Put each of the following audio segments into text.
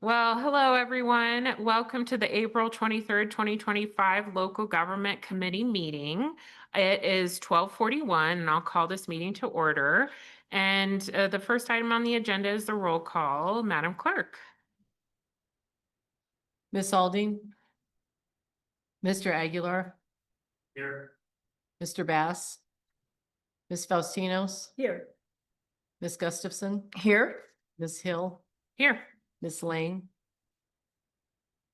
Well, hello, everyone. Welcome to the April 23rd, 2025 Local Government Committee meeting. It is 12:41, and I'll call this meeting to order. And the first item on the agenda is the roll call. Madam Clerk. Miss Alding, Mr. Aguilar, Here. Mr. Bass, Miss Faustinos, Here. Miss Gustafson, Here. Miss Hill, Here. Miss Lane.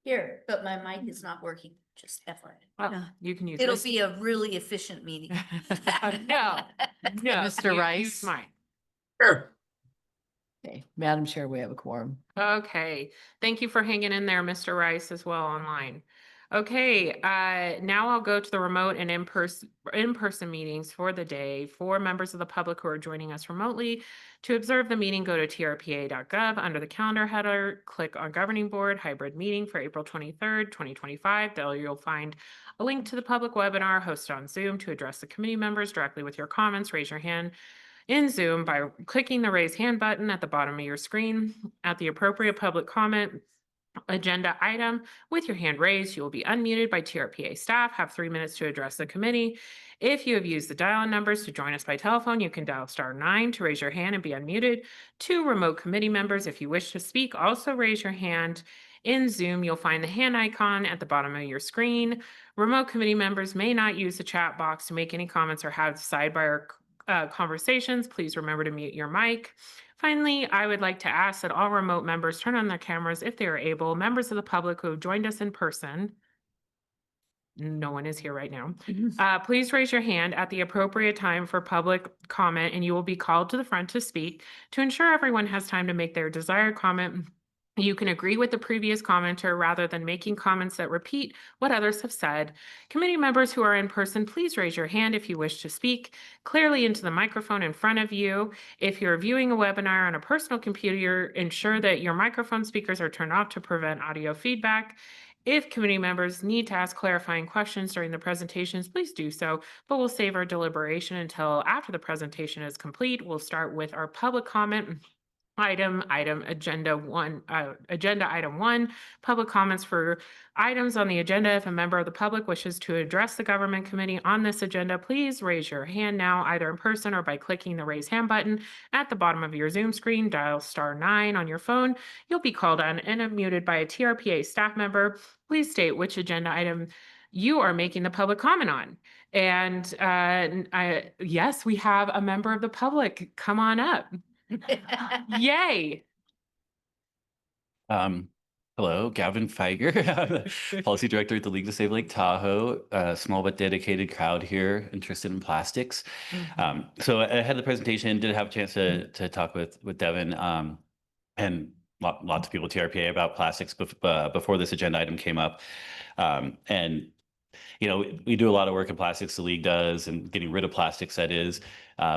Here, but my mic is not working, just FYI. Well, you can use It'll this. be a really efficient meeting. No, Mr. use Rice? mine. Sure. Okay, Madam Chair, we have a quorum. Okay, thank you for hanging in there, Mr. Rice, as well online. Okay, now I'll go to the remote and in-person meetings for the day. For members of the public who are joining us remotely, to observe the meeting, go to trpa.gov. Under the calendar header, click on Governing Board Hybrid Meeting for April 23rd, 2025. There you'll find a link to the public webinar hosted on Zoom. To address the committee members directly with your comments, raise your hand in Zoom by clicking the raise hand button at the bottom of your screen. At the appropriate public comment agenda item with your hand raised, you will be unmuted by TRPA staff. Have 3 minutes to address the committee. If you have used the dial-in numbers to join us by telephone, you can dial *9 to raise your hand and be unmuted. To remote committee members, if you wish to speak, also raise your hand. In Zoom, you'll find the hand icon at the bottom of your screen. Remote committee members may not use the chat box to make any comments or have sidebar conversations. Please remember to mute your mic. Finally, I would like to ask that all remote members turn on their cameras if they are able. Members of the public who have joined us in person, no one is here right now. Please raise your hand at the appropriate time for public comment, and you will be called to the front to speak. To ensure everyone has time to make their desired comment, you can agree with the previous commenter rather than making comments that repeat what others have said. Committee members who are in person, please raise your hand if you wish to speak clearly into the microphone in front of you. If you're viewing a webinar on a personal computer, ensure that your microphone speakers are turned off to prevent audio feedback. If committee members need to ask clarifying questions during the presentations, please do so, but we'll save our deliberation until after the presentation is complete. We'll start with our public comment agenda item 1, public comments for items on the agenda. If a member of the public wishes to address the government committee on this agenda, please raise your hand now, either in person or by clicking the raise hand button at the bottom of your Zoom screen. Dial *9 on your phone. You'll be called on and unmuted by a TRPA staff member. Please state which agenda item you are making the public comment on. And yes, we have a member of the public. Come on up. Yay. Hello, Gavin Feiger, Policy Director at the League to Save Lake Tahoe. A small but dedicated crowd here interested in plastics. So ahead of the presentation, did have a chance to talk with Devin and lots of people at TRPA about plastics before this agenda item came up. And you know, we do a lot of work in plastics, the league does, and getting rid of plastics, that is.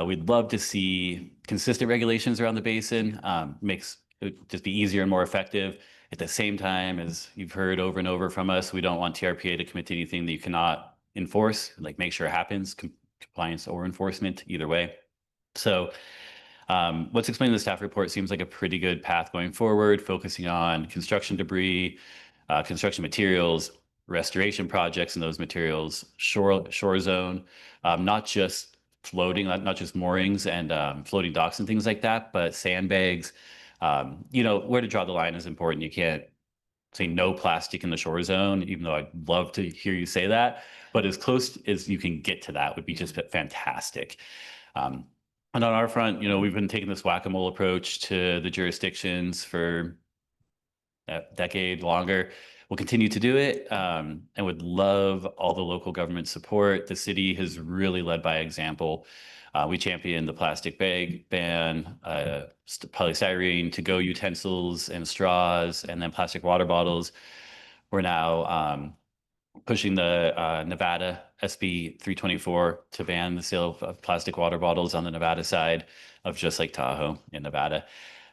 We'd love to see consistent regulations around the basin. Makes it just be easier and more effective. At the same time, as you've heard over and over from us, we don't want TRPA to commit to anything that you cannot enforce, like make sure it happens, compliance or enforcement, either way. So what's explained in the staff report seems like a pretty good path going forward, focusing on construction debris, construction materials, restoration projects and those materials, shore zone, not just floating, not just moorings and floating docks and things like that, but sandbags. You know, where to draw the line is important. You can't say no plastic in the shore zone, even though I'd love to hear you say that, but as close as you can get to that would be just fantastic. And on our front, you know, we've been taking this whack-a-mole approach to the jurisdictions for a decade longer. We'll continue to do it and would love all the local government support. The city has really led by example. We champion the plastic bag ban, polystyrene to-go utensils and straws, and then plastic water bottles. We're now pushing the Nevada SB 324 to ban the sale of plastic water bottles on the Nevada side of just Lake Tahoe in Nevada.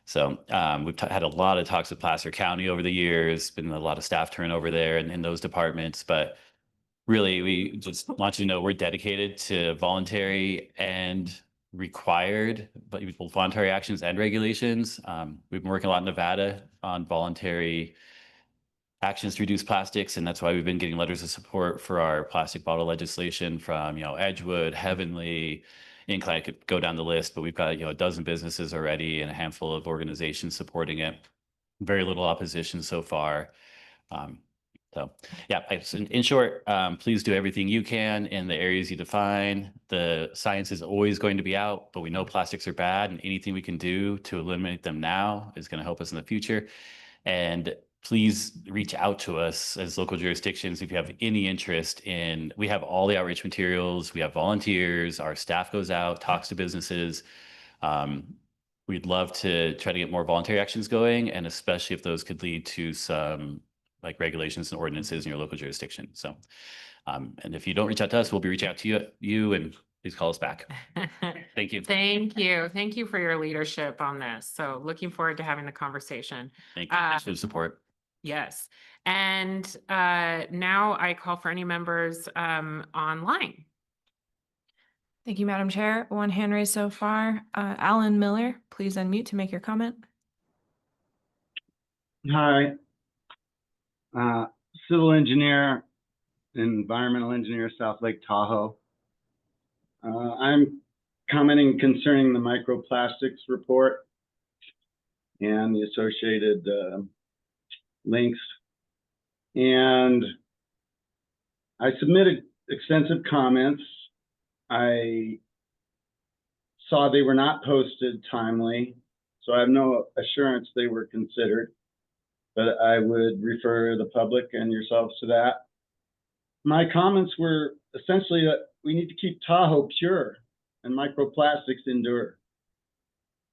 So we've had a lot of talks with Placer County over the years, been a lot of staff turnover there in those departments, but really we just want you to know we're dedicated to voluntary and required, but both voluntary actions and regulations. We've been working a lot in Nevada on voluntary actions to reduce plastics, and that's why we've been getting letters of support for our plastic bottle legislation from, Edgewood, Heavenly, Incline. I could go down the list, but we've got, a dozen businesses already and a handful of organizations supporting it. Very little opposition so far. So yeah, in short, please do everything you can in the areas you define. The science is always going to be out, but we know plastics are bad, and anything we can do to eliminate them now is going to help us in the future. And please reach out to us as local jurisdictions if you have any interest in, we have all the outreach materials, we have volunteers, our staff goes out, talks to businesses. We'd love to try to get more voluntary actions going, and especially if those could lead to some like regulations and ordinances in your local jurisdiction. So, and if you don't reach out to us, we'll be reaching out to you, and please call us back. Thank you. Thank you. Thank you for your leadership on this. So looking forward to having the conversation. Thank you. Thanks for the support. Yes. And now I call for any members online. Thank you, Madam Chair. One hand raised so far. Alan Miller, please unmute to make your comment. Hi. Civil engineer, environmental engineer, South Lake Tahoe. I'm commenting concerning the microplastics report and the associated links. And I submitted extensive comments. I saw they were not posted timely, so I have no assurance they were considered, but I would refer the public and yourselves to that. My comments were essentially that we need to keep Tahoe pure and microplastics endure.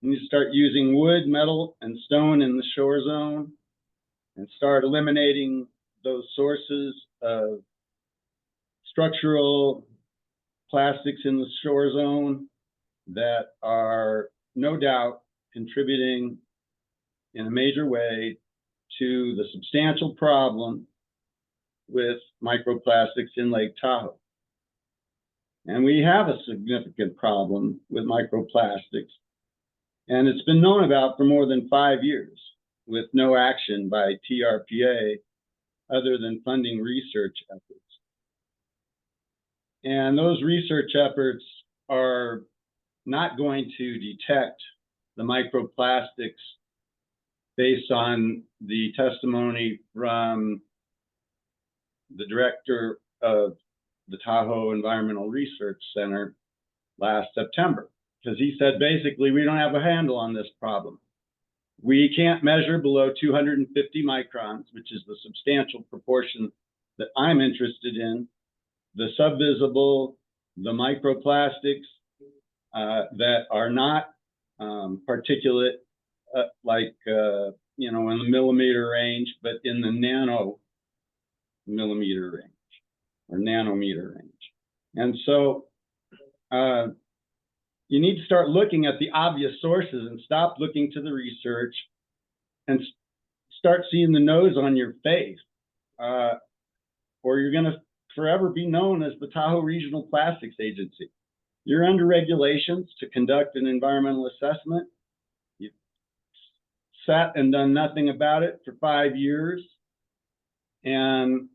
We need to start using wood, metal, and stone in the shore zone and start eliminating those sources of structural plastics in the shore zone that are no doubt contributing in a major way to the substantial problem with microplastics in Lake Tahoe. And we have a significant problem with microplastics, and it's been known about for more than 5 years with no action by TRPA other than funding research efforts. And those research efforts are not going to detect the microplastics based on the testimony from the director of the Tahoe Environmental Research Center last September, because he said, basically, we don't have a handle on this problem. We can't measure below 250 microns, which is the substantial proportion that I'm interested in, the subvisible, the microplastics that are not particulate like, in the millimeter range, but in the nanomillimeter range or nanometer range. And so you need to start looking at the obvious sources and stop looking to the research and start seeing the nose on your face, or you're going to forever be known as the Tahoe Regional Plastics Agency. You're under regulations to conduct an environmental assessment. You've sat and done nothing about it for 5 years. And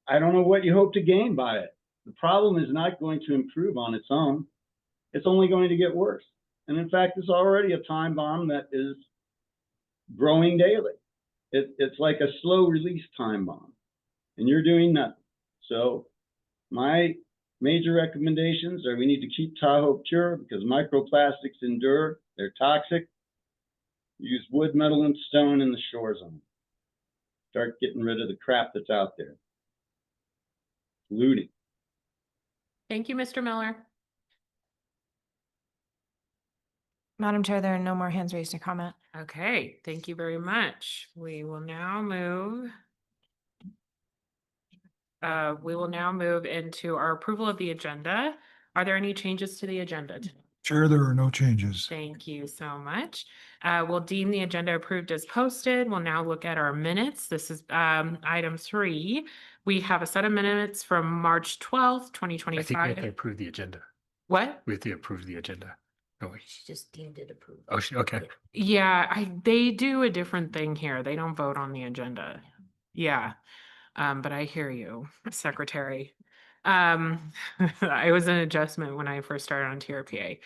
I don't know what you hope to gain by it. The problem is not going to improve on its own. It's only going to get worse. And in fact, it's already a time bomb that is growing daily. It's like a slow release time bomb, and you're doing nothing. So my major recommendations are we need to keep Tahoe pure because microplastics endure. They're toxic. Use wood, metal, and stone in the shore zone. Start getting rid of the crap that's out there. Looting. Thank you, Mr. Miller. Madam Chair, there are no more hands raised to comment. Okay, thank you very much. We will now move into our approval of the agenda. Are there any changes to the agenda tonight? Chair, there are no changes. Thank you so much. We'll deem the agenda approved as posted. We'll now look at our minutes. This is item 3. We have a set of minutes from March 12th, I think we have to 2025. approve the agenda. What? We have to approve the agenda. No, we- She just deemed it approved. Oh, okay. Yeah, they do a different thing here. They don't vote on the agenda. Yeah. But I hear you, Secretary. I was an adjustment when I first started on TRPA.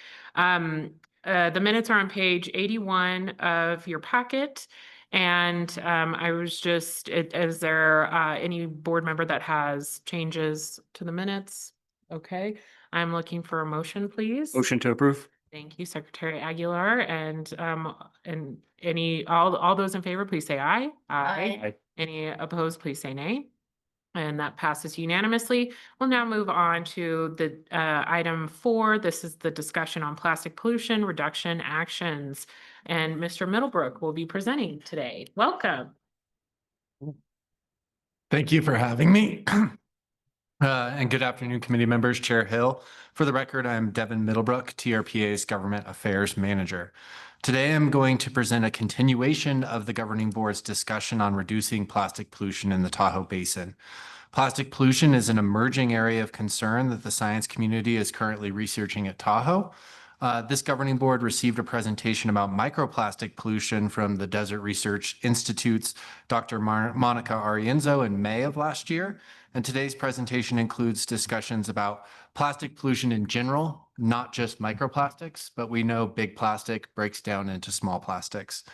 The minutes are on page 81 of your packet. And I was just, is there any board member that has changes to the minutes? Okay, I'm looking for a motion, please. Motion to approve? Thank you, Secretary Aguilar, and all those in favor, please say aye. Aye. Any opposed, please say nay. And that passes unanimously. We'll now move on to the item 4. This is the discussion on plastic pollution reduction actions. And Mr. Middlebrook will be presenting today. Welcome. Thank you for having me. And good afternoon, committee members, Chair Hill. For the record, I'm Devin Middlebrook, TRPA's Government Affairs Manager. Today, I'm going to present a continuation of the Governing Board's discussion on reducing plastic pollution in the Tahoe Basin. Plastic pollution is an emerging area of concern that the science community is currently researching at Tahoe. This governing board received a presentation about microplastic pollution from the Desert Research Institute's Dr. Monica Arienzo in May of last year. And today's presentation includes discussions about plastic pollution in general, not just microplastics, but we know big plastic breaks down into small plastics.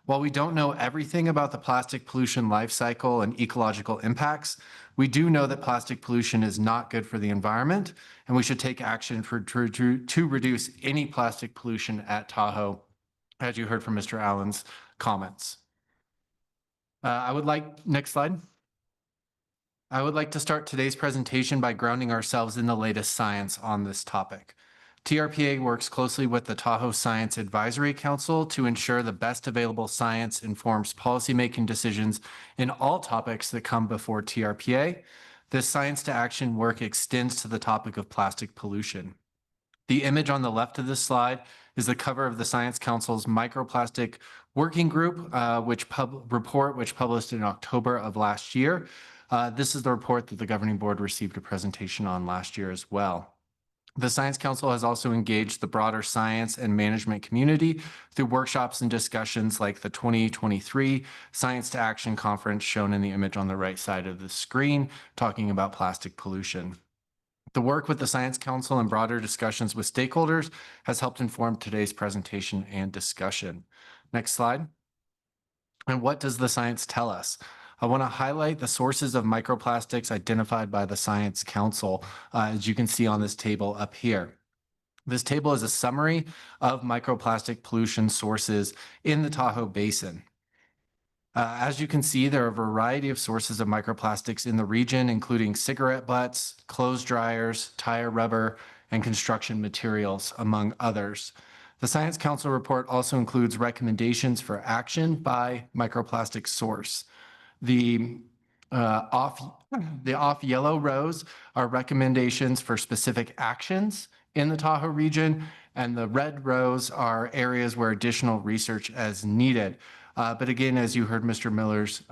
While we don't know everything about the plastic pollution life cycle and ecological impacts, we do know that plastic pollution is not good for the environment, and we should take action to reduce any plastic pollution at Tahoe, as you heard from Mr. Allen's comments. Next slide. I would like to start today's presentation by grounding ourselves in the latest science on this topic. TRPA works closely with the Tahoe Science Advisory Council to ensure the best available science informs policymaking decisions in all topics that come before TRPA. This science to action work extends to the topic of plastic pollution. The image on the left of this slide is the cover of the Science Council's Microplastic Working Group, which published in October of last year. This is the report that the Governing Board received a presentation on last year as well. The Science Council has also engaged the broader science and management community through workshops and discussions like the 2023 Science to Action Conference shown in the image on the right side of the screen, talking about plastic pollution. The work with the Science Council and broader discussions with stakeholders has helped inform today's presentation and discussion. Next slide. And what does the science tell us? I want to highlight the sources of microplastics identified by the Science Council, as you can see on this table up here. This table is a summary of microplastic pollution sources in the Tahoe Basin. As you can see, there are a variety of sources of microplastics in the region, including cigarette butts, clothes dryers, tire rubber, and construction materials, among others. The Science Council report also includes recommendations for action by microplastic source. The off yellow rows are recommendations for specific actions in the Tahoe region, and the red rows are areas where additional research is needed. But again, as you heard Mr. Miller's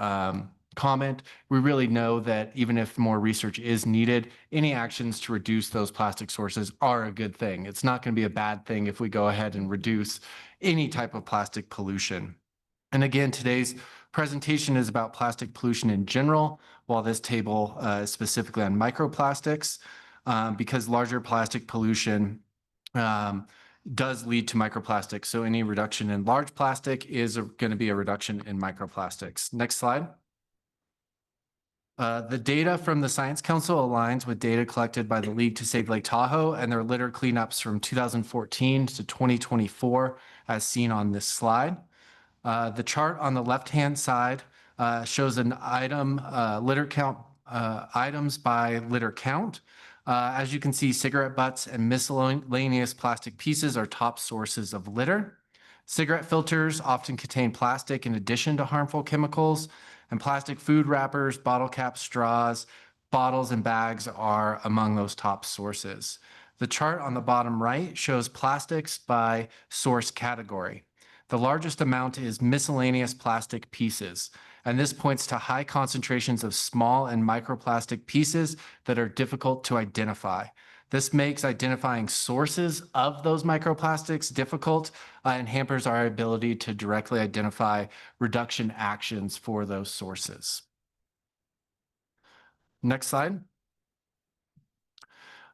comment, we really know that even if more research is needed, any actions to reduce those plastic sources are a good thing. It's not going to be a bad thing if we go ahead and reduce any type of plastic pollution. And again, today's presentation is about plastic pollution in general, while this table is specifically on microplastics, because larger plastic pollution does lead to microplastics. So any reduction in large plastic is going to be a reduction in microplastics. Next slide. The data from the Science Council aligns with data collected by the League to Save Lake Tahoe and their litter cleanups from 2014 to 2024, as seen on this slide. The chart on the left-hand side shows an item litter count, items by litter count. As you can see, cigarette butts and miscellaneous plastic pieces are top sources of litter. Cigarette filters often contain plastic in addition to harmful chemicals, and plastic food wrappers, bottle caps, straws, bottles, and bags are among those top sources. The chart on the bottom right shows plastics by source category. The largest amount is miscellaneous plastic pieces, and this points to high concentrations of small and microplastic pieces that are difficult to identify. This makes identifying sources of those microplastics difficult and hampers our ability to directly identify reduction actions for those sources. Next slide.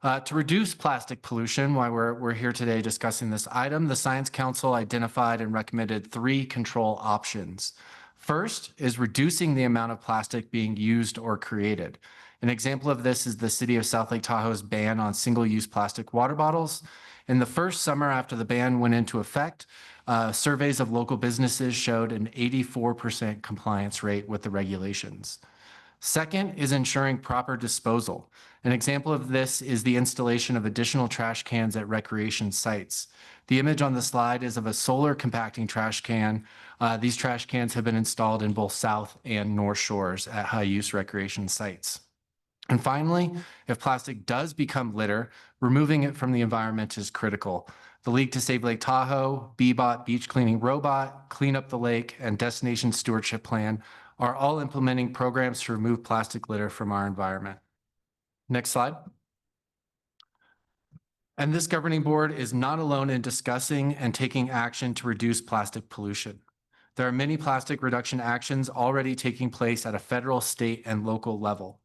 To reduce plastic pollution, why we're here today discussing this item, the Science Council identified and recommended 3 control options. First is reducing the amount of plastic being used or created. An example of this is the City of South Lake Tahoe's ban on single-use plastic water bottles. In the first summer after the ban went into effect, surveys of local businesses showed an 84% compliance rate with the regulations. Second is ensuring proper disposal. An example of this is the installation of additional trash cans at recreation sites. The image on the slide is of a solar compacting trash can. These trash cans have been installed in both South and North Shores at high-use recreation sites. And finally, if plastic does become litter, removing it from the environment is critical. The League to Save Lake Tahoe, BBOT Beach Cleaning Robot, Clean Up the Lake, and Destination Stewardship Plan are all implementing programs to remove plastic litter from our environment. Next slide. And this governing board is not alone in discussing and taking action to reduce plastic pollution. There are many plastic reduction actions already taking place at a federal, state, and local level.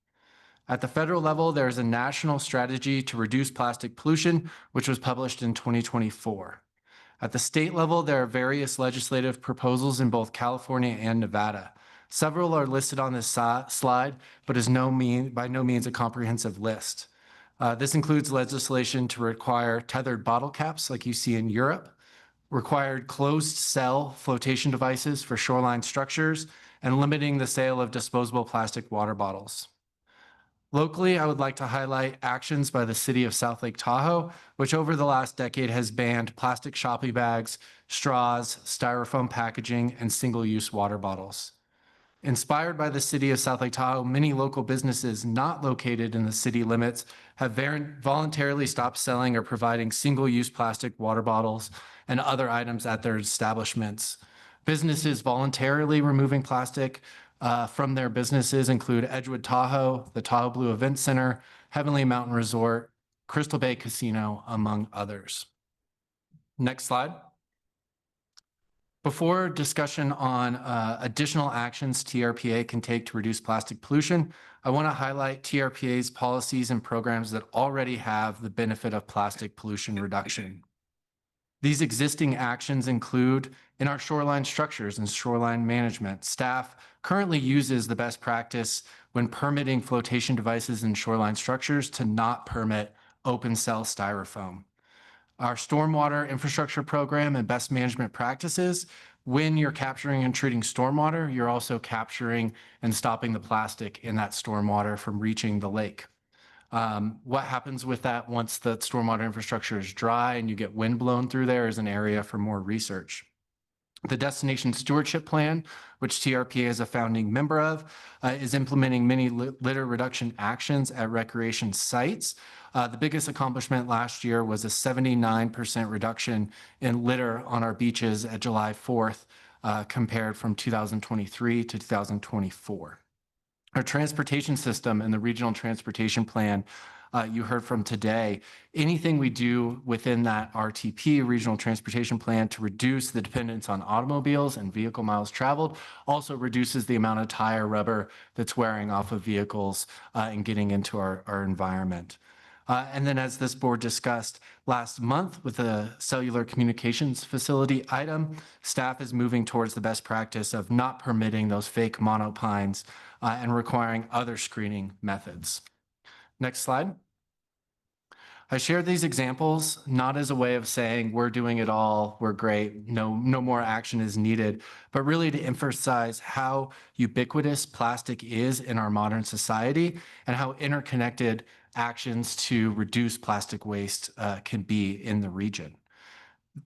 At the federal level, there is a national strategy to reduce plastic pollution, which was published in 2024. At the state level, there are various legislative proposals in both California and Nevada. Several are listed on this slide, but is by no means a comprehensive list. This includes legislation to require tethered bottle caps like you see in Europe, required closed cell flotation devices for shoreline structures, and limiting the sale of disposable plastic water bottles. Locally, I would like to highlight actions by the City of South Lake Tahoe, which over the last decade has banned plastic shopping bags, straws, styrofoam packaging, and single-use water bottles. Inspired by the City of South Lake Tahoe, many local businesses not located in the city limits have voluntarily stopped selling or providing single-use plastic water bottles and other items at their establishments. Businesses voluntarily removing plastic from their businesses include Edgewood Tahoe, the Tahoe Blue Event Center, Heavenly Mountain Resort, Crystal Bay Casino, among others. Next slide. Before discussion on additional actions TRPA can take to reduce plastic pollution, I want to highlight TRPA's policies and programs that already have the benefit of plastic pollution reduction. These existing actions include in our shoreline structures and shoreline management. Staff currently uses the best practice when permitting flotation devices in shoreline structures to not permit open cell styrofoam. Our stormwater infrastructure program and best management practices, when you're capturing and treating stormwater, you're also capturing and stopping the plastic in that stormwater from reaching the lake. What happens with that once the stormwater infrastructure is dry and you get wind blown through there is an area for more research. The Destination Stewardship Plan, which TRPA is a founding member of, is implementing many litter reduction actions at recreation sites. The biggest accomplishment last year was a 79% reduction in litter on our beaches at July 4th, compared from 2023 to 2024. Our transportation system and the regional transportation plan you heard from today, anything we do within that RTP, regional transportation plan, to reduce the dependence on automobiles and vehicle miles traveled also reduces the amount of tire rubber that's wearing off of vehicles and getting into our environment. And then as this board discussed last month with the cellular communications facility item, staff is moving towards the best practice of not permitting those fake monopines and requiring other screening methods. Next slide. I shared these examples not as a way of saying we're doing it all, we're great, no more action is needed, but really to emphasize how ubiquitous plastic is in our modern society and how interconnected actions to reduce plastic waste can be in the region.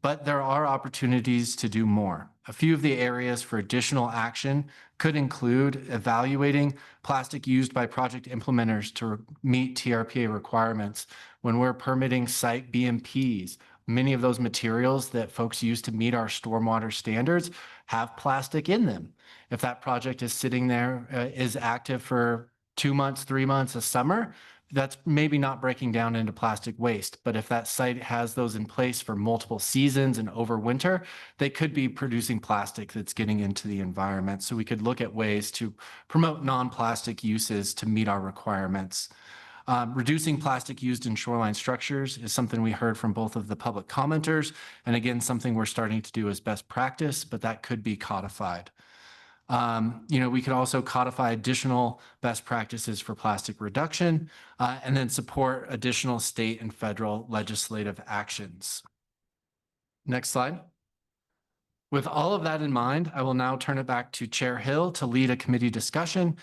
But there are opportunities to do more. A few of the areas for additional action could include evaluating plastic used by project implementers to meet TRPA requirements. When we're permitting site BMPs, many of those materials that folks use to meet our stormwater standards have plastic in them. If that project is sitting there, is active for 2 months, 3 months, a summer, that's maybe not breaking down into plastic waste, but if that site has those in place for multiple seasons and over winter, they could be producing plastic that's getting into the environment. So we could look at ways to promote non-plastic uses to meet our requirements. Reducing plastic used in shoreline structures is something we heard from both of the public commenters, and again, something we're starting to do as best practice, but that could be codified. We could also codify additional best practices for plastic reduction, and then support additional state and federal legislative actions. Next slide. With all of that in mind, I will now turn it back to Chair Hill to lead a committee discussion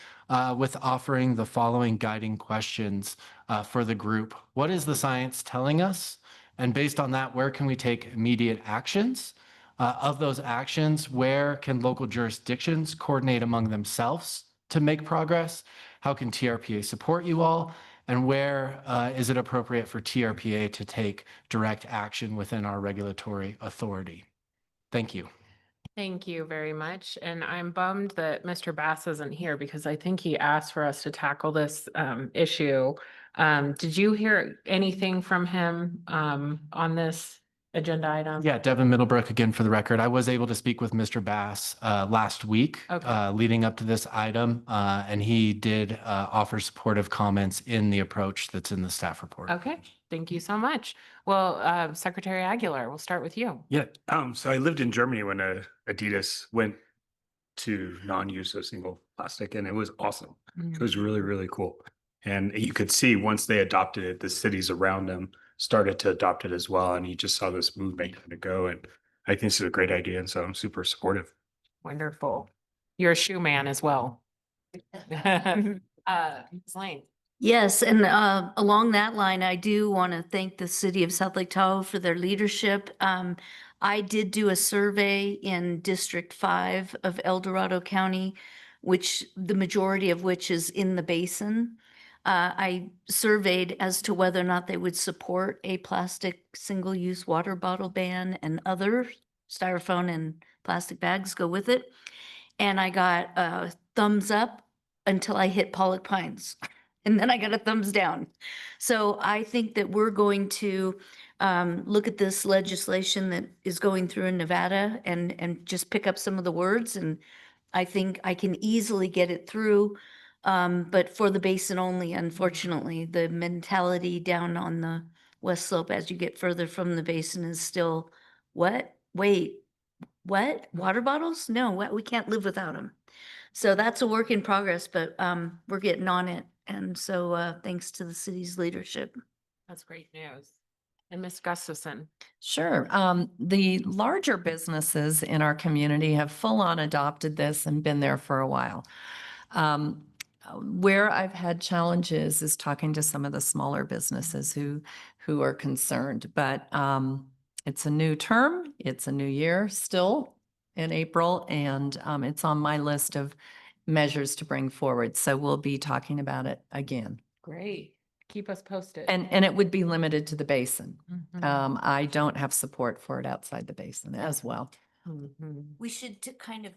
with offering the following guiding questions for the group. What is the science telling us? And based on that, where can we take immediate actions? Of those actions, where can local jurisdictions coordinate among themselves to make progress? How can TRPA support you all? And where is it appropriate for TRPA to take direct action within our regulatory authority? Thank you. Thank you very much. And I'm bummed that Mr. Bass isn't here because I think he asked for us to tackle this issue. Did you hear anything from him on this agenda item? Yeah, Devin Middlebrook, again, for the record, I was able to speak with Mr. Bass last week leading up to this item, and he did offer supportive comments in the approach that's in the staff report. Okay, thank you so much. Well, Secretary Aguilar, we'll start with you. Yeah. So I lived in Germany when Adidas went to non-use of single plastic, and it was awesome. It was really, really cool. And you could see once they adopted it, the cities around them started to adopt it as well. And you just saw this movement kind of go. And I think this is a great idea. And so I'm super supportive. Wonderful. You're a shoe man as well. Ms. Lane. Yes, and along that line, I do want to thank the city of South Lake Tahoe for their leadership. I did do a survey in District 5 of El Dorado County, which the majority of which is in the basin. I surveyed as to whether or not they would support a plastic single-use water bottle ban and other styrofoam and plastic bags go with it. And I got a thumbs up until I hit Pollock Pines. And then I got a thumbs down. So I think that we're going to look at this legislation that is going through in Nevada and just pick up some of the words. And I think I can easily get it through. But for the basin only, unfortunately, the mentality down on the west slope as you get further from the basin is still, what? Wait, what? Water bottles? No, we can't live without them. So that's a work in progress, but we're getting on it. And so thanks to the city's leadership. That's great news. And Ms. Gustafson. Sure. The larger businesses in our community have full on adopted this and been there for a while. Where I've had challenges is talking to some of the smaller businesses who are concerned, but it's a new term. It's a new year still in April, and it's on my list of measures to bring forward. So we'll be talking about it again. Great. Keep us posted. And it would be limited to the basin. Mhm. I don't have support for it outside the basin as well. Mhm. We should kind of,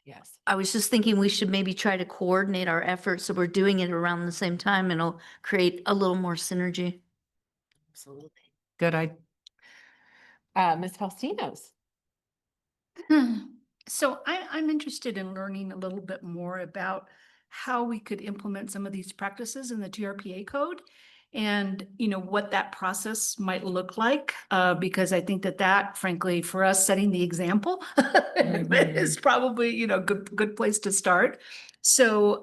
Yes. I was just thinking we should maybe try to coordinate our efforts so we're doing it around the same time and it'll create a little more synergy. Absolutely. Good. Ms. Falstinos. So I'm interested in learning a little bit more about how we could implement some of these practices in the TRPA code and, what that process might look like, because I think that frankly, for us, setting the example is probably, good place to start. So,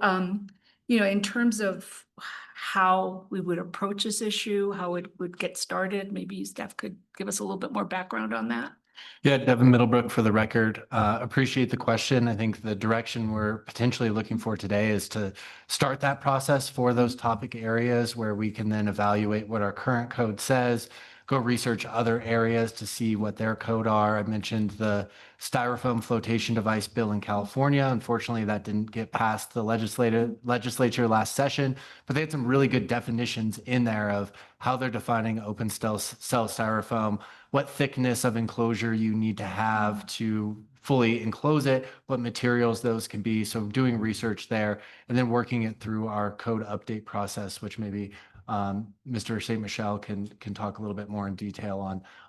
in terms of how we would approach this issue, how it would get started, maybe staff could give us a little bit more background on that. Yeah, Devin Middlebrook, for the record, appreciate the question. I think the direction we're potentially looking for today is to start that process for those topic areas where we can then evaluate what our current code says, go research other areas to see what their code are. I mentioned the styrofoam flotation device bill in California. Unfortunately, that didn't get past the legislature last session, but they had some really good definitions in there of how they're defining open cell styrofoam, what thickness of enclosure you need to have to fully enclose it, what materials those can be. So doing research there and then working it through our code update process, which maybe Mr. St. Michel can talk a little bit more in detail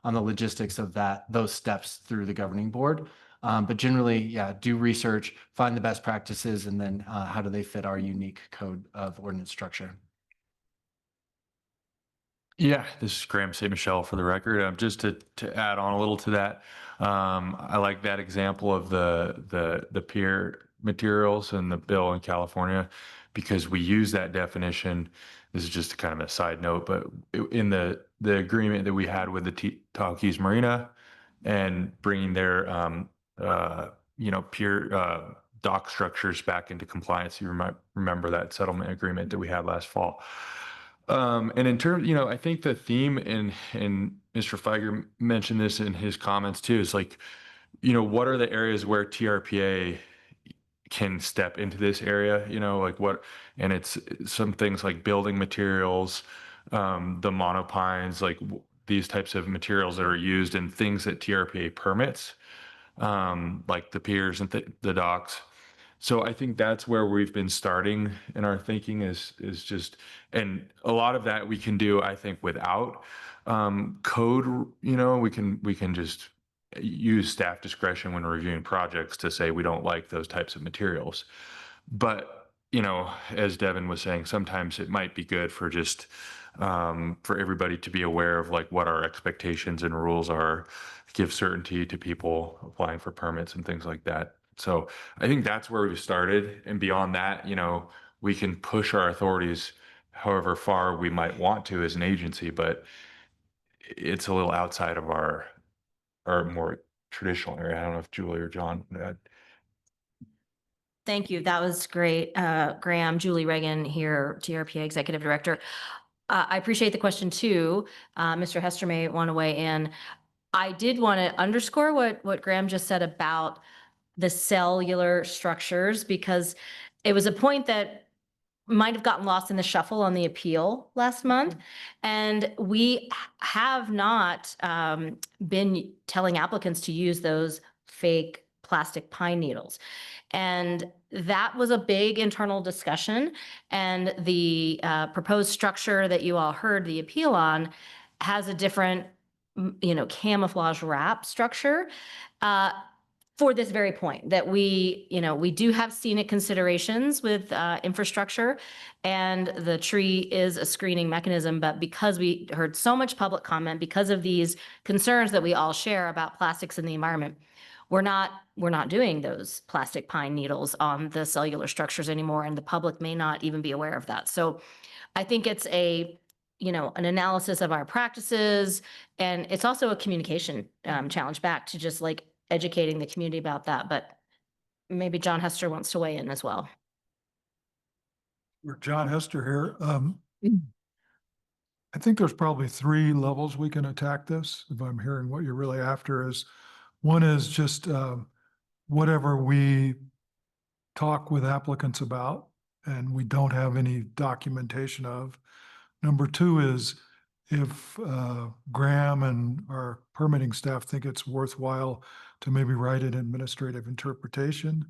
on the logistics of those steps through the governing board. But generally, yeah, do research, find the best practices, and then how do they fit our unique code of ordinance structure. Yeah, this is Graham St. Michel for the record. Just to add on a little to that, I like that example of the pier materials and the bill in California, because we use that definition. This is just kind of a side note, but in the agreement that we had with the Tahoe Keys Marina and bringing their pier dock structures back into compliance, you remember that settlement agreement that we had last fall. And in terms, I think the theme, and Mr. Feiger mentioned this in his comments too, is like, what are the areas where TRPA can step into this area, like what, and it's some things like building materials, the monopines, like these types of materials that are used in things that TRPA permits, like the piers and the docks. So I think that's where we've been starting in our thinking is just, and a lot of that we can do, I think, without code. We can just use staff discretion when reviewing projects to say we don't like those types of materials. But as Devin was saying, sometimes it might be good for just for everybody to be aware of like what our expectations and rules are, give certainty to people applying for permits and things like that. So I think that's where we've started. And beyond that, we can push our authorities however far we might want to as an agency, but it's a little outside of our more traditional area. I don't know if Julie or John would add. Thank you. That was great. Graham, Julie Reagan here, TRPA Executive Director. I appreciate the question too. Mr. Hester may want to weigh in. I did want to underscore what Graham just said about the cellular structures, because it was a point that might have gotten lost in the shuffle on the appeal last month. And we have not been telling applicants to use those fake plastic pine needles. And that was a big internal discussion. And the proposed structure that you all heard the appeal on has a different, camouflage wrap structure. For this very point that we do have scenic considerations with infrastructure, and the tree is a screening mechanism. But because we heard so much public comment, because of these concerns that we all share about plastics in the environment, we're not doing those plastic pine needles on the cellular structures anymore, and the public may not even be aware of that. So I think it's an analysis of our practices, and it's also a communication challenge back to just like educating the community about that. But maybe John Hester wants to weigh in as well. We're John Hester here. I think there's probably 3 levels we can attack this. If I'm hearing what you're really after is, one is just whatever we talk with applicants about and we don't have any documentation of. Number 2 is if Graham and our permitting staff think it's worthwhile to maybe write an administrative interpretation,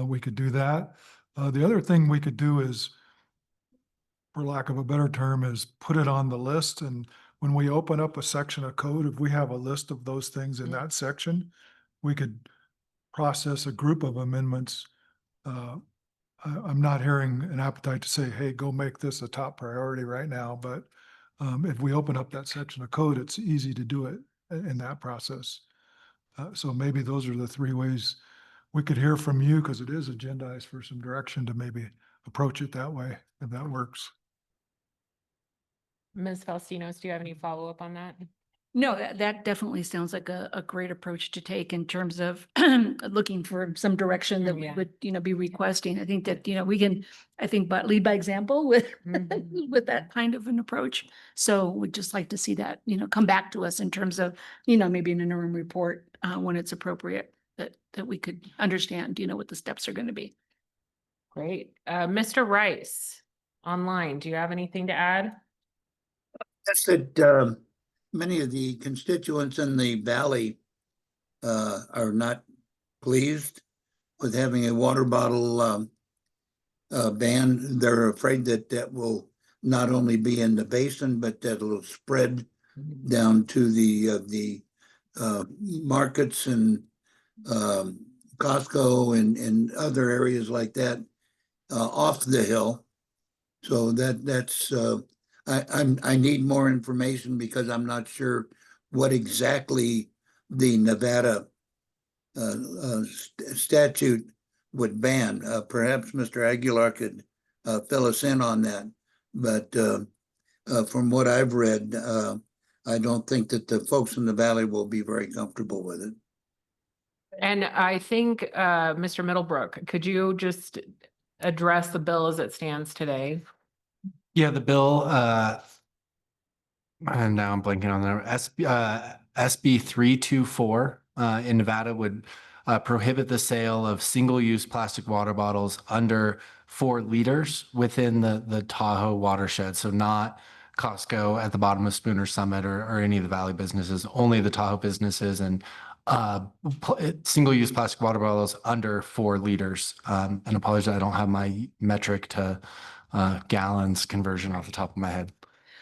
we could do that. The other thing we could do is, for lack of a better term, is put it on the list. And when we open up a section of code, if we have a list of those things in that section, we could process a group of amendments. I'm not hearing an appetite to say, hey, go make this a top priority right now. But if we open up that section of code, it's easy to do it in that process. So maybe those are the 3 ways we could hear from you, because it is agendized for some direction to maybe approach it that way, if that works. Ms. Faustinos, do you have any follow-up on that? No, that definitely sounds like a great approach to take in terms of looking for some direction that we would, be requesting. I think that, we can, but lead by example with, with that kind of an approach. So we'd just like to see that, come back to us in terms of, maybe an interim report when it's appropriate, that we could understand, what the steps are going to be. Great. Mr. Rice, online, do you have anything to add? That's that many of the constituents in the valley are not pleased with having a water bottle ban. They're afraid that that will not only be in the basin, but that it'll spread down to the markets and Costco and other areas like that off the hill. So that's I need more information because I'm not sure what exactly the Nevada statute would ban. Perhaps Mr. Aguilar could fill us in on that. But from what I've read, I don't think that the folks in the valley will be very comfortable with it. And I think, Mr. Middlebrook, could you just address the bill as it stands today? Yeah, the bill, and now I'm blanking on the SB 324 in Nevada would prohibit the sale of single-use plastic water bottles under 4 liters within the Tahoe watershed. So not Costco at the bottom of Spooner Summit or any of the Valley businesses, only the Tahoe businesses, and single-use plastic water bottles under 4 liters. And apologize, I don't have my metric to gallons conversion off the top of my head.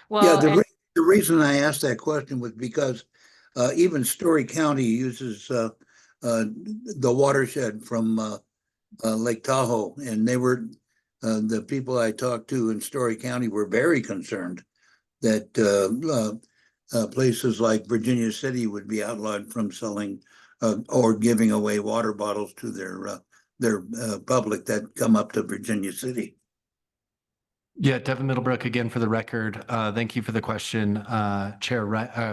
Well, Yeah, the reason I asked that question was because even Story County uses the watershed from Lake Tahoe, and they were the people I talked to in Story County were very concerned that places like Virginia City would be outlawed from selling or giving away water bottles to their public that come up to Virginia City. Yeah, Devin Middlebrook again for the record. Thank you for the question,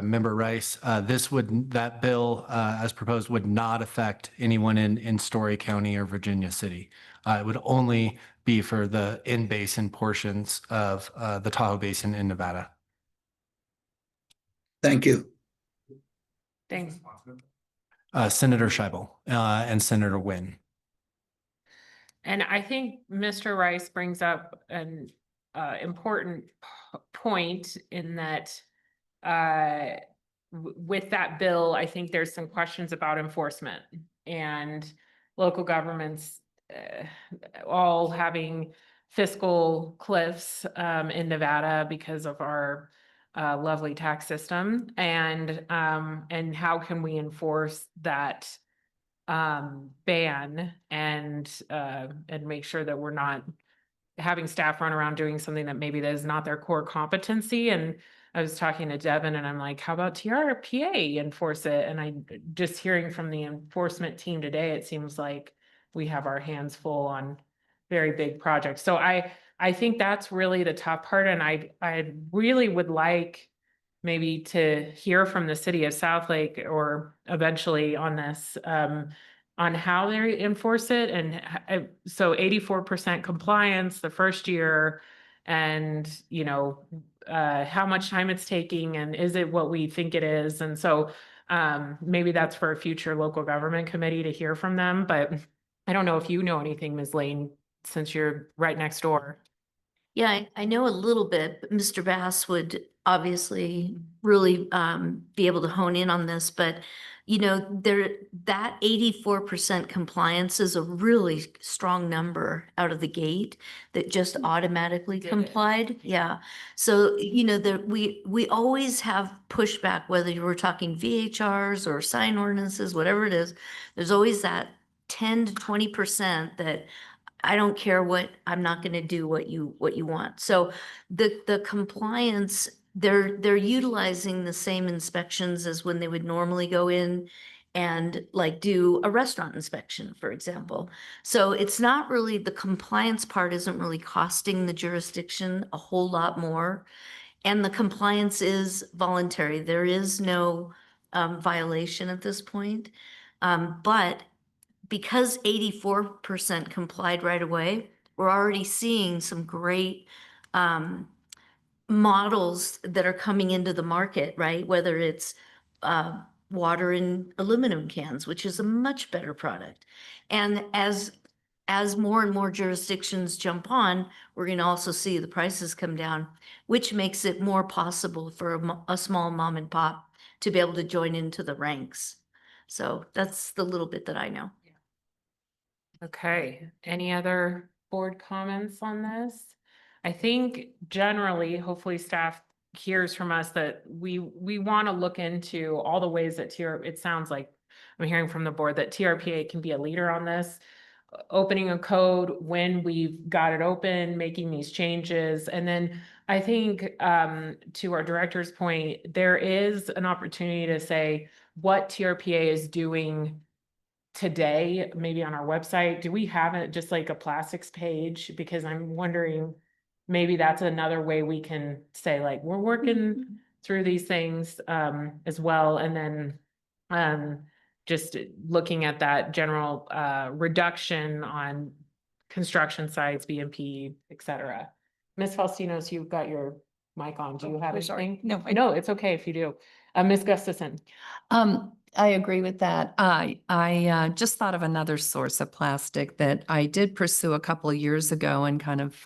Member Rice. That bill as proposed would not affect anyone in Story County or Virginia City. It would only be for the in-basin portions of the Tahoe Basin in Nevada. Thank you. thanks. Senator Scheibel and Senator Wynn. And I think Mr. Rice brings up an important point in that with that bill, I think there's some questions about enforcement and local governments all having fiscal cliffs in Nevada because of our lovely tax system, and how can we enforce that ban and make sure that we're not having staff run around doing something that maybe that is not their core competency. And I was talking to Devin and I'm like, how about TRPA enforce it? And I just hearing from the enforcement team today, it seems like we have our hands full on very big projects. So I think that's really the tough part. And I really would like maybe to hear from the city of Southlake or eventually on this, on how they enforce it. And so 84% compliance the first year, and how much time it's taking, and is it what we think it is? And so maybe that's for a future local government committee to hear from them. But I don't know if you know anything, Ms. Lane, since you're right next door. Yeah, I know a little bit, but Mr. Bass would obviously really be able to hone in on this, but that 84% compliance is a really strong number out of the gate that just automatically complied. Yeah. So, we always have pushback, whether you were talking VHRs or sign ordinances, whatever it is, there's always that 10 to 20% that I don't care I'm not going to do what you want. So the compliance, they're utilizing the same inspections as when they would normally go in and like do a restaurant inspection, for example. So it's not really, the compliance part isn't really costing the jurisdiction a whole lot more. And the compliance is voluntary. There is no violation at this point. But because 84% complied right away, we're already seeing some great models that are coming into the market, right? Whether it's water in aluminum cans, which is a much better product. And as more and more jurisdictions jump on, we're going to also see the prices come down, which makes it more possible for a small mom and pop to be able to join into the ranks. So that's the little bit that I know. Okay, any other board comments on this? I think generally, hopefully staff hears from us that we want to look into all the ways that it sounds like I'm hearing from the board that TRPA can be a leader on this. Opening a code when we've got it open, making these changes. And then I think to our director's point, there is an opportunity to say what TRPA is doing today, maybe on our website. Do we have it just like a plastics page? Because I'm wondering, maybe that's another way we can say like, we're working through these things as well. And then just looking at that general reduction on construction sites, BMP, et cetera. Ms. Falstinos, you've got your mic on. Do you have anything? No, No, it's okay if you do. Ms. Gustafson. I agree with that. I just thought of another source of plastic that I did pursue a couple of years ago and kind of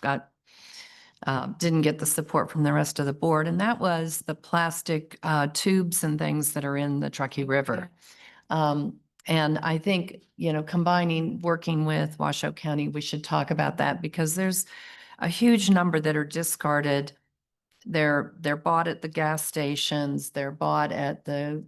didn't get the support from the rest of the board, and that was the plastic tubes and things that are in the Truckee River. And I think, working with Washoe County, we should talk about that because there's a huge number that are discarded. They're bought at the gas stations, they're bought at the,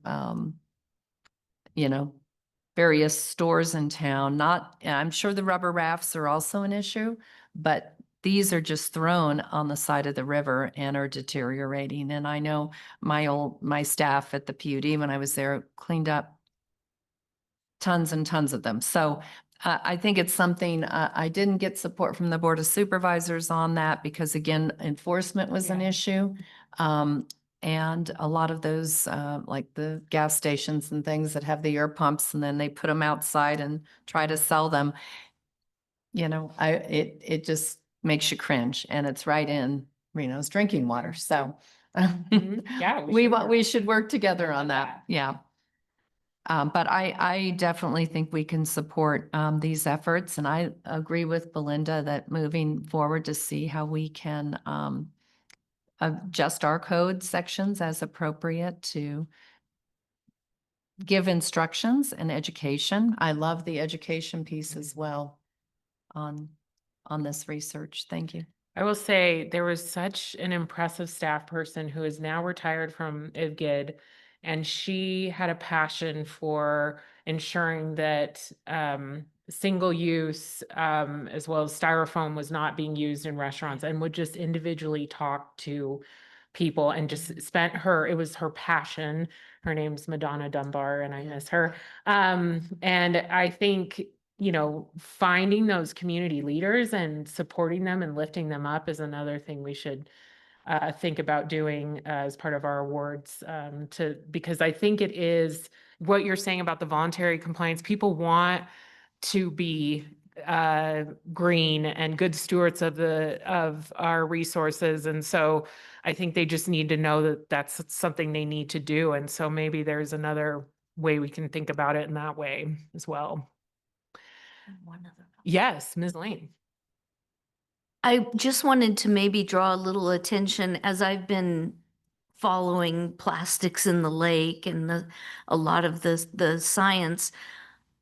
various stores in town. I'm sure the rubber rafts are also an issue, but these are just thrown on the side of the river and are deteriorating. And I know my staff at the PUD, when I was there, cleaned up tons and tons of them. So I think it's something, I didn't get support from the Board of Supervisors on that because again, enforcement was an issue. And a lot of those, like the gas stations and things that have the air pumps and then they put them outside and try to sell them. It just makes you cringe and it's right in Reno's drinking water. So Yeah, we should work together on that. Yeah. But I definitely think we can support these efforts. And I agree with Belinda that moving forward to see how we can adjust our code sections as appropriate to give instructions and education. I love the education piece as well on this research. Thank you. I will say there was such an impressive staff person who is now retired from IVGID, and she had a passion for ensuring that single use as well as styrofoam was not being used in restaurants and would just individually talk to people and just it was her passion. Her name's Madonna Dunbar and I miss her. And I think finding those community leaders and supporting them and lifting them up is another thing we should think about doing as part of our awards because I think it is what you're saying about the voluntary compliance. People want to be green and good stewards of our resources. And so I think they just need to know that that's something they need to do. And so maybe there's another way we can think about it in that way as well. Yes, Ms. Lane. I just wanted to maybe draw a little attention as I've been following plastics in the lake and a lot of the science.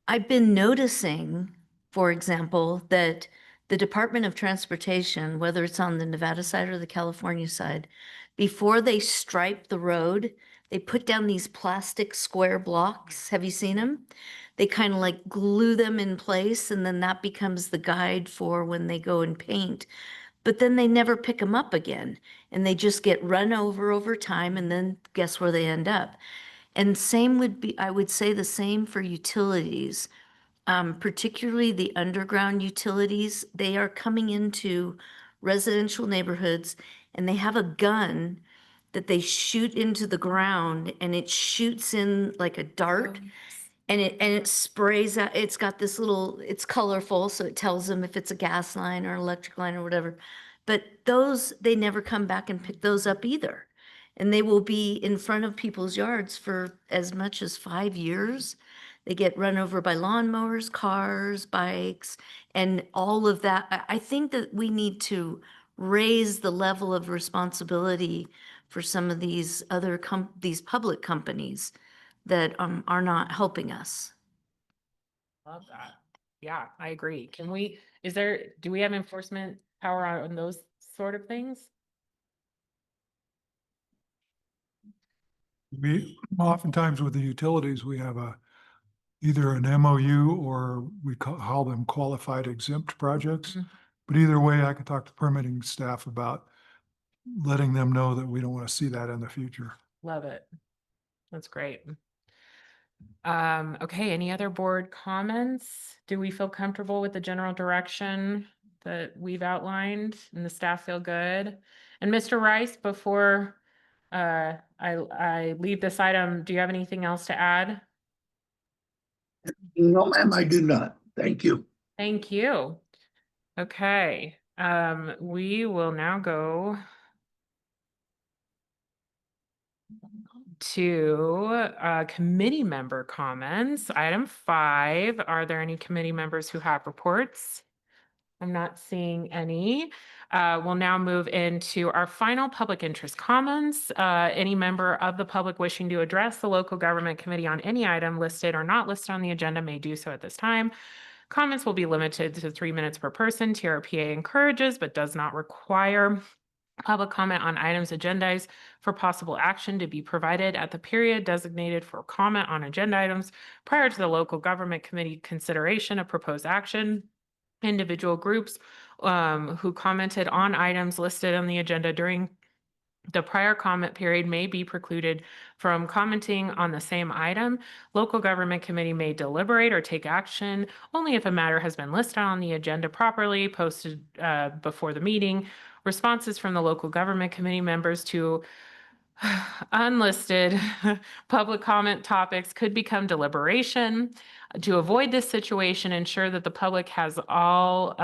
I've been noticing, for example, that the Department of Transportation, whether it's on the Nevada side or the California side, before they stripe the road, they put down these plastic square blocks. Have you seen them? They kind of like glue them in place and then that becomes the guide for when they go and paint. But then they never pick them up again and they just get run over time and then guess where they end up? And I would say the same for utilities, particularly the underground utilities. They are coming into residential neighborhoods and they have a gun that they shoot into the ground and it shoots in like a dart. And it sprays out, it's got this little, it's colorful, so it tells them if it's a gas line or an electric line or whatever. But they never come back and pick those up either. And they will be in front of people's yards for as much as 5 years. They get run over by lawnmowers, cars, bikes, and all of that. I think that we need to raise the level of responsibility for some of these these public companies that are not helping us. Love that. Yeah, I agree. Do we have enforcement power on those sort of things? We, oftentimes with the utilities, we have either an MOU or we call them qualified exempt projects. Mhm. But either way, I could talk to permitting staff about letting them know that we don't want to see that in the future. Love it. That's great. Okay, any other board comments? Do we feel comfortable with the general direction that we've outlined and the staff feel good? And Mr. Rice, before I leave this item, do you have anything else to add? No, ma'am, I do not. Thank you. Thank you. Okay, we will now go to committee member comments. Item 5, are there any committee members who have reports? I'm not seeing any. We'll now move into our final public interest comments. Any member of the public wishing to address the local government committee on any item listed or not listed on the agenda may do so at this time. Comments will be limited to 3 minutes per person. TRPA encourages but does not require public comment on items agendized for possible action to be provided at the period designated for comment on agenda items prior to the local government committee consideration of proposed action. Individual groups who commented on items listed on the agenda during the prior comment period may be precluded from commenting on the same item. Local government committee may deliberate or take action only if a matter has been listed on the agenda properly posted before the meeting. Responses from the local government committee members to unlisted public comment topics could become deliberation. To avoid this situation, ensure that the public has all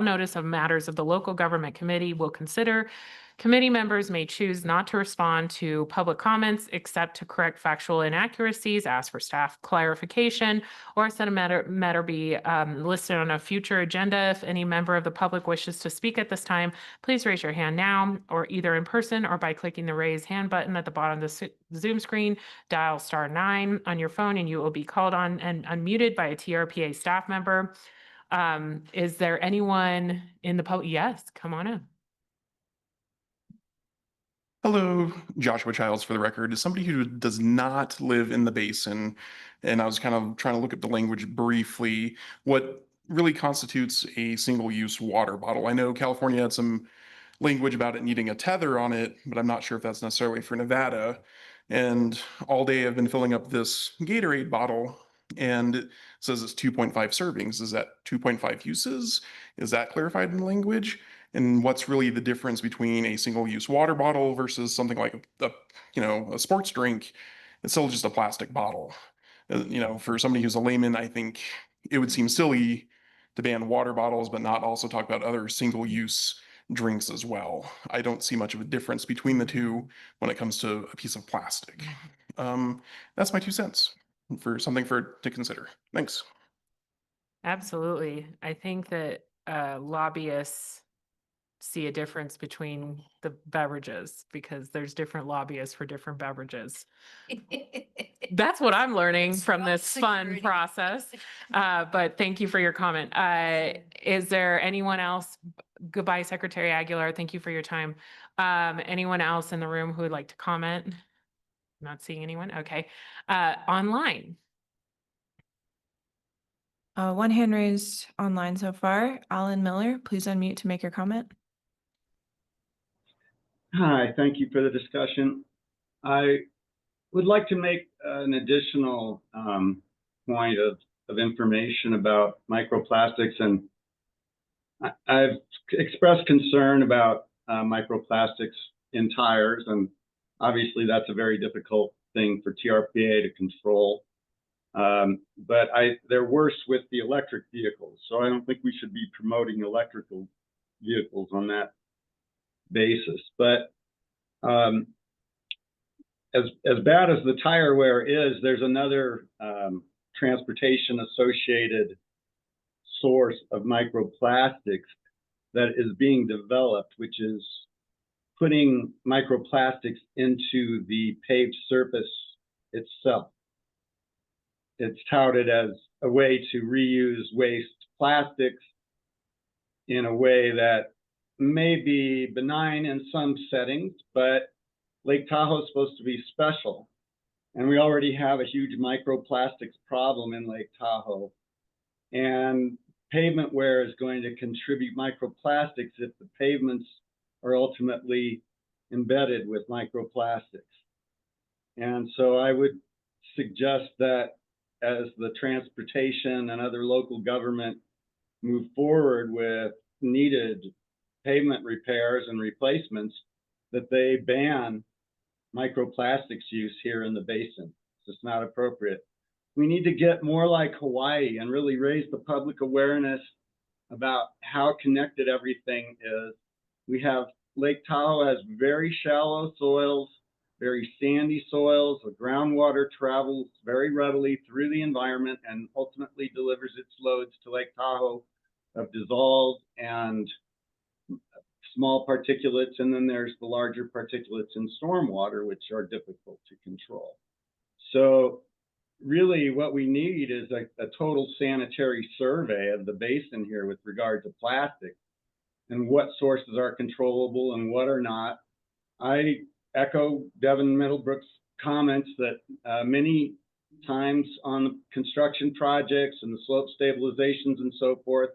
notice of matters of the local government committee will consider. Committee members may choose not to respond to public comments except to correct factual inaccuracies, ask for staff clarification, or set a matter be listed on a future agenda. If any member of the public wishes to speak at this time, please raise your hand now, or either in person or by clicking the raise hand button at the bottom of the Zoom screen. Dial *9 on your phone and you will be called on and unmuted by a TRPA staff member. Is there anyone in the public? Yes, come on in. Hello, Joshua Childs for the record. As somebody who does not live in the basin, and I was kind of trying to look at the language briefly, what really constitutes a single-use water bottle? I know California had some language about it needing a tether on it, but I'm not sure if that's necessarily for Nevada. And all day I've been filling up this Gatorade bottle and it says it's 2.5 servings. Is that 2.5 uses? Is that clarified in the language? And what's really the difference between a single-use water bottle versus something like a sports drink? It's still just a plastic bottle. For somebody who's a layman, I think it would seem silly to ban water bottles, but not also talk about other single-use drinks as well. I don't see much of a difference between the two when it comes to a piece of plastic. That's my 2 cents for something to consider. Thanks. Absolutely. I think that lobbyists see a difference between the beverages because there's different lobbyists for different beverages. That's what I'm learning from this fun process. But thank you for your comment. Is there anyone else? Goodbye, Secretary Aguilar. Thank you for your time. Anyone else in the room who would like to comment? Not seeing anyone. Okay. Online. One hand raised online so far. Alan Miller, please unmute to make your comment. Hi, thank you for the discussion. I would like to make an additional point of information about microplastics, and I've expressed concern about microplastics in tires, and obviously that's a very difficult thing for TRPA to control. But they're worse with the electric vehicles, so I don't think we should be promoting electrical vehicles on that basis. But as bad as the tire wear is, there's another transportation associated source of microplastics that is being developed, which is putting microplastics into the paved surface itself. It's touted as a way to reuse waste plastics in a way that may be benign in some settings, but Lake Tahoe is supposed to be special. And we already have a huge microplastics problem in Lake Tahoe. And pavement wear is going to contribute microplastics if the pavements are ultimately embedded with microplastics. And so I would suggest that as the transportation and other local government move forward with needed pavement repairs and replacements, that they ban microplastics use here in the basin. It's just not appropriate. We need to get more like Hawaii and really raise the public awareness about how connected everything is. We have Lake Tahoe has very shallow soils, very sandy soils. The groundwater travels very readily through the environment and ultimately delivers its loads to Lake Tahoe of dissolved and small particulates, and then there's the larger particulates in stormwater, which are difficult to control. So really what we need is a total sanitary survey of the basin here with regard to plastic and what sources are controllable and what are not. I echo Devin Middlebrook's comments that many times on construction projects and the slope stabilizations and so forth,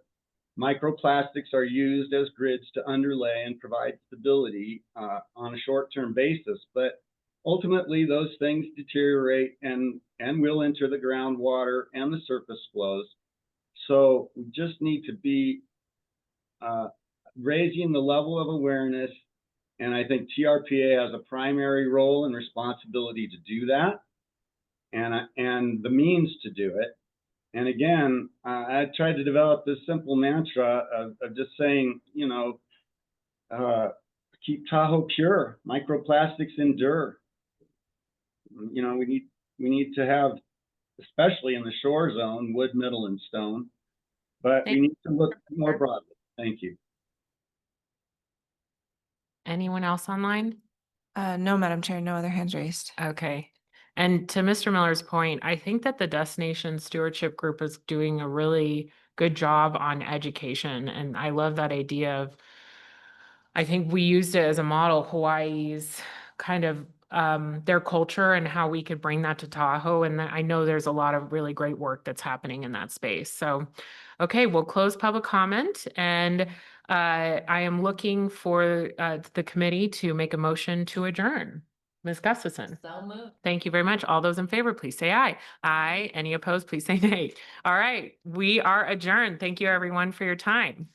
microplastics are used as grids to underlay and provide stability on a short-term basis, but ultimately those things deteriorate and will enter the groundwater and the surface flows. So we just need to be raising the level of awareness, and I think TRPA has a primary role and responsibility to do that, and the means to do it. And again, I tried to develop this simple mantra of just saying, you know, keep Tahoe pure. Microplastics endure. You know, we need to have, especially in the shore zone, wood, metal, and stone. But we need to look more broadly. Thank you. Anyone else online? No, Madam Chair, no other hands raised. Okay. And to Mr. Miller's point, I think that the Destination Stewardship Group is doing a really good job on education. And I love that idea of, I think we used it as a model, Hawaii's kind of their culture and how we could bring that to Tahoe. And I know there's a lot of really great work that's happening in that space. So, okay, we'll close public comment, and I am looking for the committee to make a motion to adjourn. Ms. Gustafson. So moved. Thank you very much. All those in favor, please say aye. Aye. Any opposed, please say nay. All right, we are adjourned. Thank you everyone for your time.